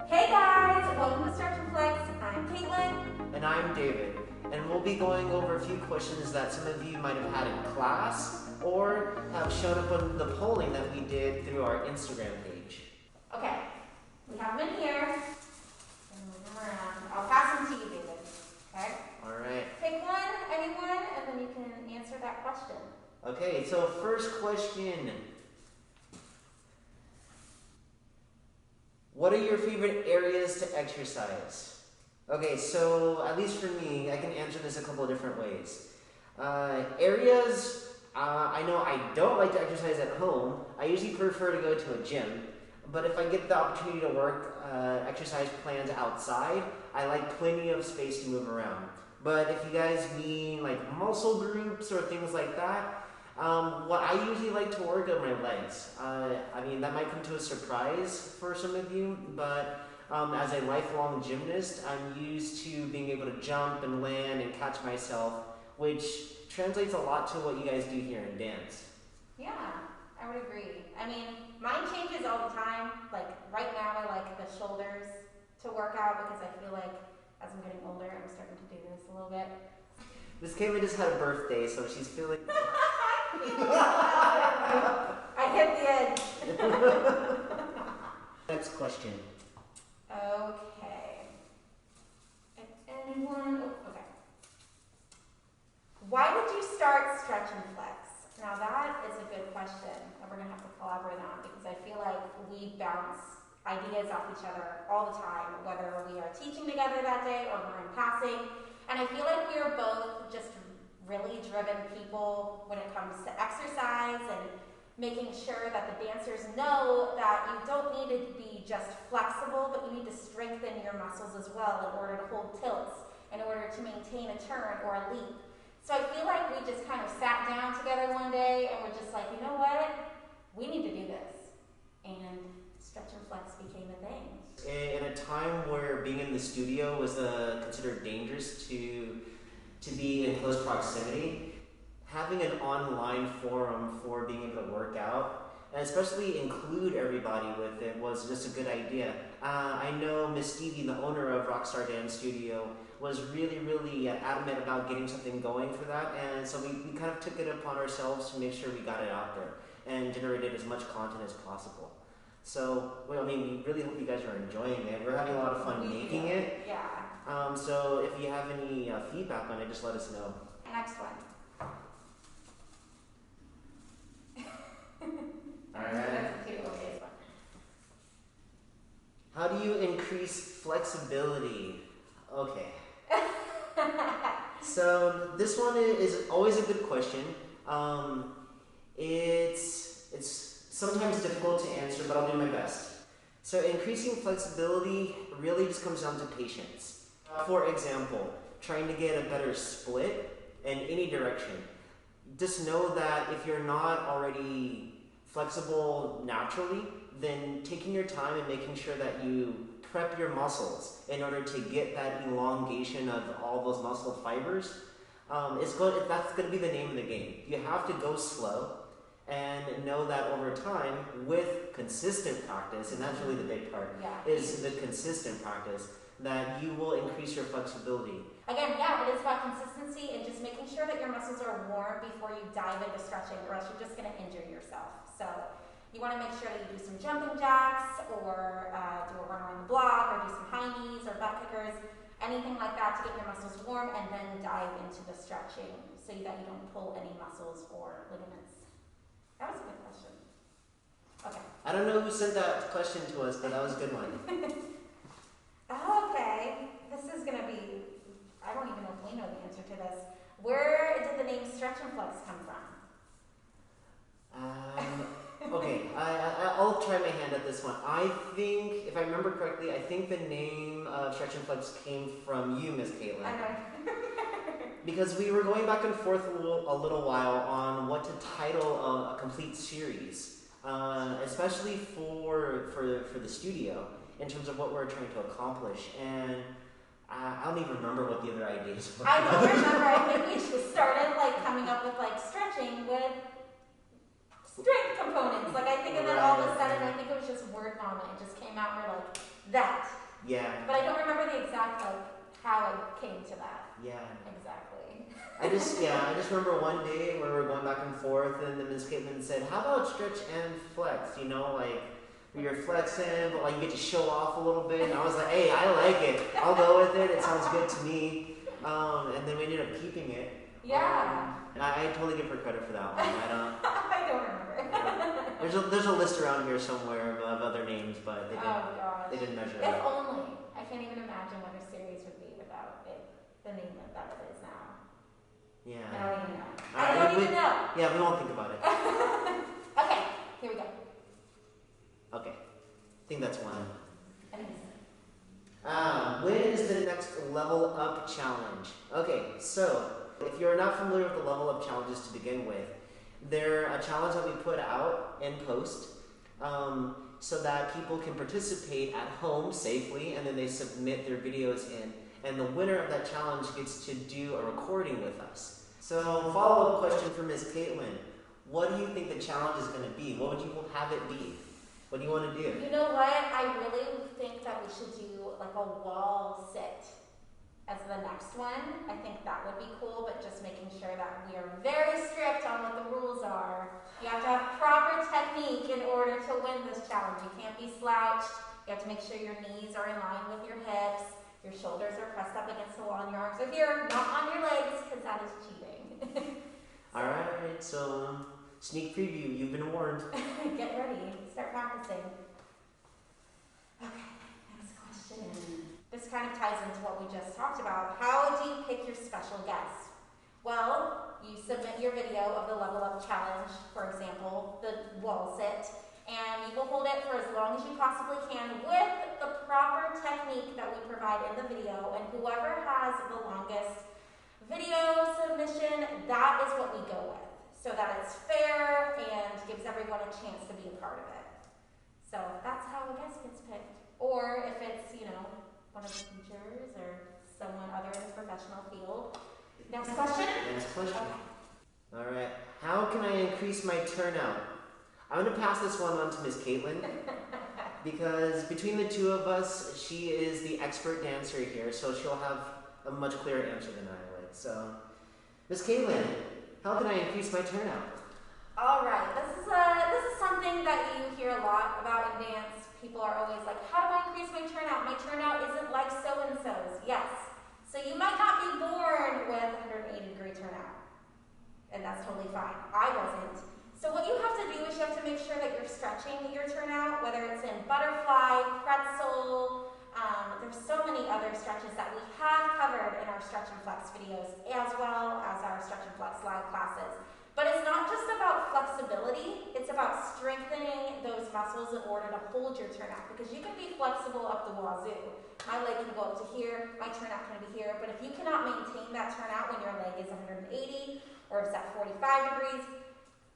Hey guys, welcome to Stretch and Flex. I'm Kaitlyn. And I'm David. And we'll be going over a few questions that some of you might have had in class or have shown up on the polling that we did through our Instagram page. Okay, we have them in here. And move them around. I'll pass them to you, David. Okay? Alright. Pick one, anyone, and then you can answer that question. Okay, so first question. What are your favorite areas to exercise? Okay, so at least for me, I can answer this a couple of different ways. Areas, I know I don't like to exercise at home. I usually prefer to go to a gym. But if I get the opportunity to work exercise plans outside, I like plenty of space to move around. But if you guys mean like muscle groups or things like that, what I usually like to work are my legs. I mean, that might come to a surprise for some of you, but as a lifelong gymnast, I'm used to being able to jump and land and catch myself, which translates a lot to what you guys do here in dance. Yeah, I would agree. I mean, mine changes all the time. Like right now, I like the shoulders to work out because I feel like as I'm getting older, I'm starting to do this a little bit. Miss Kaitlyn just had a birthday, so she's feeling... I hit the edge. Next question. Okay. Anyone? Oh, okay. Why did you start Stretch and Flex? Now that is a good question that we're going to have to collaborate on because I feel like we bounce ideas off each other all the time, whether we are teaching together that day or we're in passing. And I feel like we are both just really driven people when it comes to exercise and making sure that the dancers know that you don't need to be just flexible, but you need to strengthen your muscles as well in order to hold tilts, in order to maintain a turn or a leap. So I feel like we just kind of sat down together one day and we're just like, you know what? We need to do this. And Stretch and Flex became a thing. In a time where being in the studio was considered dangerous to be in close proximity, having an online forum for being able to work out, and especially include everybody with it, was just a good idea. I know Miss Stevie, the owner of RockStar Dance Studio, was really adamant about getting something going for that, and so we kind of took it upon ourselves to make sure we got it out there and generated as much content as possible. So, well, I mean, we really hope you guys are enjoying it. We're having a lot of fun making it. Yeah. So if you have any feedback on it, just let us know. Next one. Alright. How do you increase flexibility? Okay. So this one is always a good question. It's sometimes difficult to answer, but I'll do my best. So increasing flexibility really just comes down to patience. For example, trying to get a better split in any direction. Just know that if you're not already flexible naturally, then taking your time and making sure that you prep your muscles in order to get that elongation of all those muscle fibers, that's going to be the name of the game. You have to go slow and know that over time, with consistent practice, and that's really the big part, is the consistent practice, that you will increase your flexibility. Again, yeah, it is about consistency and just making sure that your muscles are warm before you dive into stretching, or else you're just going to injure yourself. So you want to make sure that you do some jumping jacks, or do a run around the block, or do some high knees or butt kickers, anything like that to get your muscles warm, and then dive into the stretching so that you don't pull any muscles or ligaments. That was a good question. Okay. I don't know who sent that question to us, but that was a good one. Okay. This is going to be, I don't even know if we know the answer to this. Where did the name Stretch and Flex come from? Okay, I'll try my hand at this one. I think, if I remember correctly, I think the name of Stretch and Flex came from you, Miss Kaitlyn. I know. Because we were going back and forth a little while on what to title a complete series, especially for the studio, in terms of what we're trying to accomplish. And I don't even remember what the other ideas were. I don't remember. I think we just started like coming up with like stretching with strength components. Like I think, and then all of a sudden, I think it was just word vomit. It just came out. We're like, That. Yeah. But I don't remember the exact, like, how it came to that. Yeah. Exactly. I just remember one day where we were going back and forth, and then Ms. Kaitlyn said, "How about stretch and flex? You know, like you're flexing, but like you get to show off a little bit." And I was like, "Hey, I like it. I'll go with it. It sounds good to me." And then we ended up keeping it. Yeah. And I totally give her credit for that one. I don't remember. There's a list around here somewhere of other names, but they didn't measure If up. only. I can't even imagine what her series would be without it, the name that it is now. Yeah. I don't even know. I don't even know. Yeah, we won't think about it. Okay, here we go. Okay. I think that's one. Amazing. When is the next level up challenge? Okay, so if you're not familiar with the level up challenges to begin with, they're a challenge that we put out in post so that people can participate at home safely, and then they submit their videos in, and the winner of that challenge gets to do a recording with us. So follow-up question for Ms. Kaitlyn. What do you think the challenge is going to be? What would you have it be? What do you want to do? You know what? I really think that we should do like a wall sit as the next one. I think that would be cool, but just making sure that we are very strict on what the rules are. You have to have proper technique in order to win this challenge. You can't be slouched. You have to make sure your knees are in line with your hips. Your shoulders are pressed up against the wall and your arms are here, not on your legs, because that is cheating. Alright, so sneak preview, you've been warned. Get ready, start practicing. Okay, next question. This kind of ties into what we just talked about. How do you pick your special guest? Well, you submit your video of the level up challenge, for example, the wall sit, and you will hold it for as long as you possibly can with the proper technique that we provide in the video, and whoever has the longest video submission, that is what we go with, so that it's fair and gives everyone a chance to be a part of it. So that's how a guest gets picked. Or if it's, one of the teachers or someone other in the professional field. Next question? Next question. Okay. Alright, how can I increase my turnout? I'm going to pass this one on to Ms. Kaitlyn because between the two of us, she is the expert dancer here, so she'll have a much clearer answer than I would. So, Ms. Kaitlyn, how can I increase my turnout? All right, this is something that you hear a lot about in dance. People are always like, how do I increase my turnout? My turnout isn't like so-and-so's. Yes. So you might not be born with 180-degree turnout, and that's totally fine. I wasn't. So what you have to do is you have to make sure that you're stretching your turnout, whether it's in butterfly, pretzel. There's so many other stretches that we have covered in our stretch and flex videos, as well as our stretch and flex live classes. But it's not just about flexibility, it's about strengthening those muscles in order to hold your turnout, because you can be flexible up the wazoo. My leg can go up to here, my turnout can be here, but if you cannot maintain that turnout when your leg is 180 or it's at 45 degrees,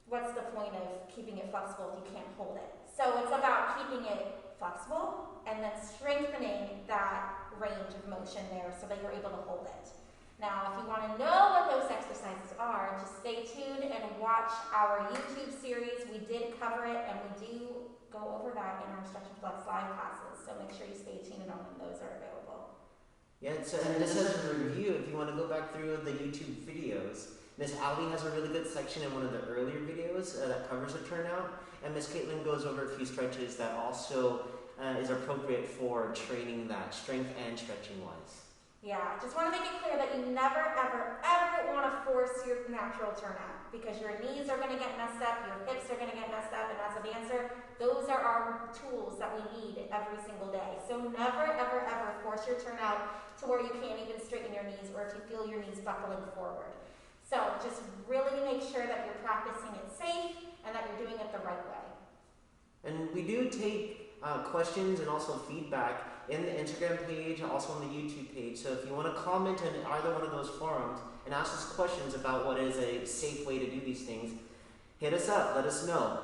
what's the point of keeping it flexible if you can't hold it? So it's about keeping it flexible and then strengthening that range of motion there so that you're able to hold it. Now, if you want to know what those exercises are, just stay tuned and watch our YouTube series. We did cover it, and we do go over that in our Stretch and Flex live classes, so make sure you stay tuned on when those are available. Yeah, and just as a review, if you want to go back through the YouTube videos, Miss Ali has a really good section in one of the earlier videos that covers the turnout, and Miss Kaitlyn goes over a few stretches that also is appropriate for training that strength and stretching wise. Yeah, just want to make it clear that you never, ever, ever want to force your natural turnout, because your knees are going to get messed up, your hips are going to get messed up, and as a dancer, those are our tools that we need every single day. So never, ever, ever force your turnout to where you can't even straighten your knees, or if you feel your knees buckling forward. So just really make sure that you're practicing it safe and that you're doing it the right way. And we do take questions and also feedback in the Instagram page, also on the YouTube page. So if you want to comment in either one of those forums and ask us questions about what is a safe way to do these things, hit us up, let us know.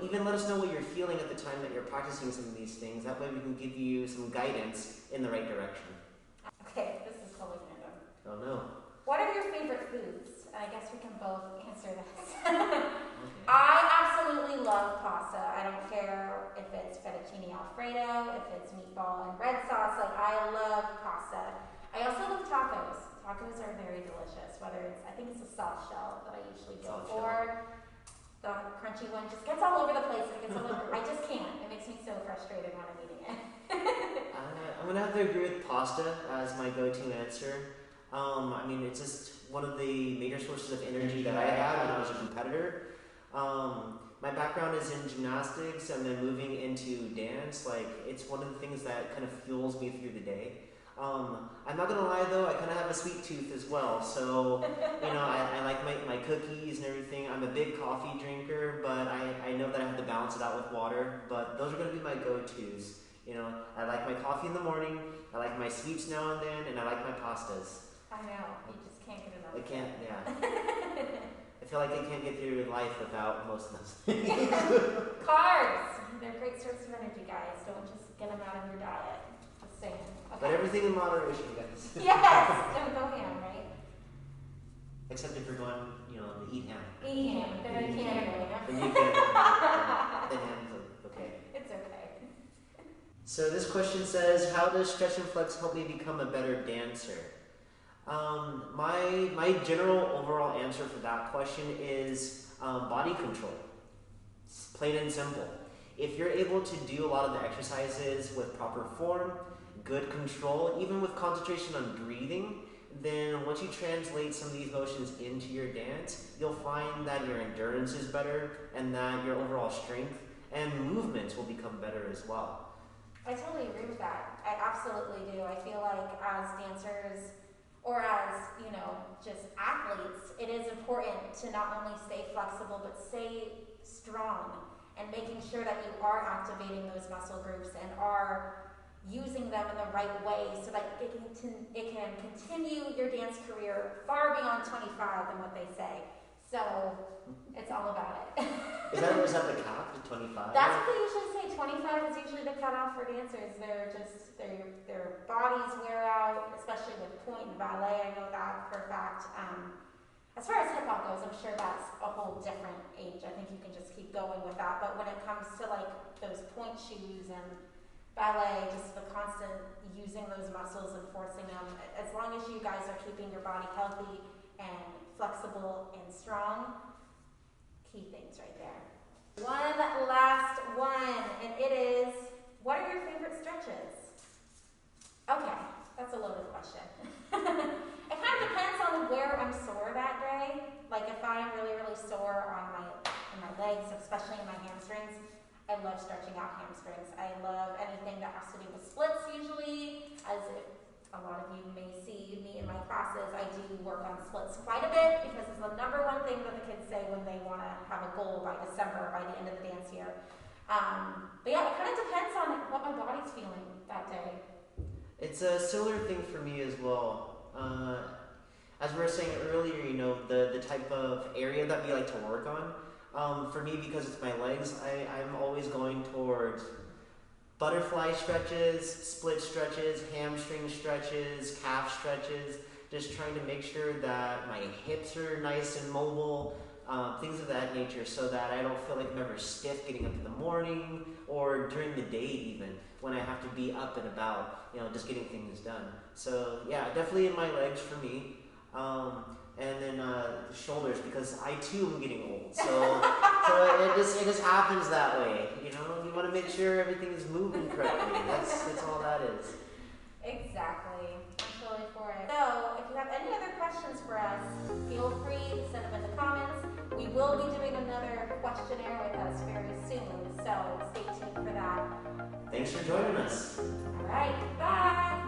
Even let us know what you're feeling at the time that you're practicing some of these things. That way we can give you some guidance in the right direction. Okay, this is totally random. Oh no. What are your favorite foods? I guess we can both answer this. Okay. I absolutely absolutely love pasta. I don't care if it's fettuccine alfredo, if it's meatball and red sauce. Like, I love pasta. I also love tacos. Tacos are very delicious. Whether it's, I think it's a soft shell that I usually go for. The crunchy one just gets all over the place. And it gets all over. I just can't. It makes me so frustrated when I'm eating it. I'm gonna have to agree with pasta as my go-to answer. I mean, it's just one of the major sources of energy that I had when I was a competitor. My background is in gymnastics and then moving into dance. Like, it's one of the things that kind of fuels me through the day. I'm not gonna lie though, I kind of have a sweet tooth as well. So, you know, I like my cookies and everything. I'm a big coffee drinker, but I know that I have to balance it out with water. But those are gonna be my go-tos. You know, I like my coffee in the morning, I like my sweets now and then, and I like my pastas. I know, you just can't get enough. I can't, yeah. I feel like I can't get through life without most of those things. Carbs! They're great source of energy, guys. Don't just get them out of your diet. Just saying. Okay. But everything in moderation, guys. Yes! Don't go ham, right? Except if you're going, you know, to eat ham. Eat ham. Then I can't go ham. Then you can. Then ham's okay. It's okay. So this question says, how does stretch and flex help me become a better dancer? My general overall answer for that question is body control. It's plain and simple. If you're able to do a lot of the exercises with proper form, good control, even with concentration on breathing, then once you translate some of these motions into your dance, you'll find that your endurance is better and that your overall strength and movements will become better as well. I totally agree with that. I absolutely do. I feel like as dancers, or as, you know, just athletes, it is important to not only stay flexible, but stay strong and making sure that you are activating those muscle groups and are using them in the right way so that it can continue your dance career far beyond 25 than what they say. So it's all about it. Is that the cap, the 25? That's what they usually say. 25 is usually the cutoff for dancers. Their bodies wear out, especially with pointe and ballet. I know that for a fact. As far as hip hop goes, I'm sure that's a whole different age. I think you can just keep going with that. But when it comes to like those pointe shoes and ballet, just the constant using those muscles and forcing them, as long as you guys are keeping your body healthy and flexible and strong, key things right there. One last one, and it is, what are your favorite stretches? Okay, that's a loaded question. It kind of depends on where I'm sore that day. Like if I'm really, really sore in my legs, especially in my hamstrings, I love stretching out hamstrings. I love anything that has to do with splits usually, as if a lot of you may see me in my classes, I do work on splits quite a bit because it's the number one thing that the kids say when they want to have a goal by December, by the end of the dance year. But yeah, it kind of depends on what my body's feeling that day. It's a similar thing for me as well. As we were saying earlier, you know, the type of area that we like to work on. For me, because it's my legs, I'm always going towards butterfly stretches, split stretches, hamstring stretches, calf stretches, just trying to make sure that my hips are nice and mobile, things of that nature, so that I don't feel like I'm ever stiff getting up in the morning or during the day even, when I have to be up and about, you know, just getting things done. So yeah, definitely in my legs for me. And then shoulders, because I too am getting old. So it just happens that way. You know, you want to make sure everything is moving correctly. That's all that is. Exactly. I'm totally for it. So if you have any other questions for us, feel free to send them in the comments. We will be doing another questionnaire with us very soon, so stay tuned for that. Thanks for joining us. All right. Bye.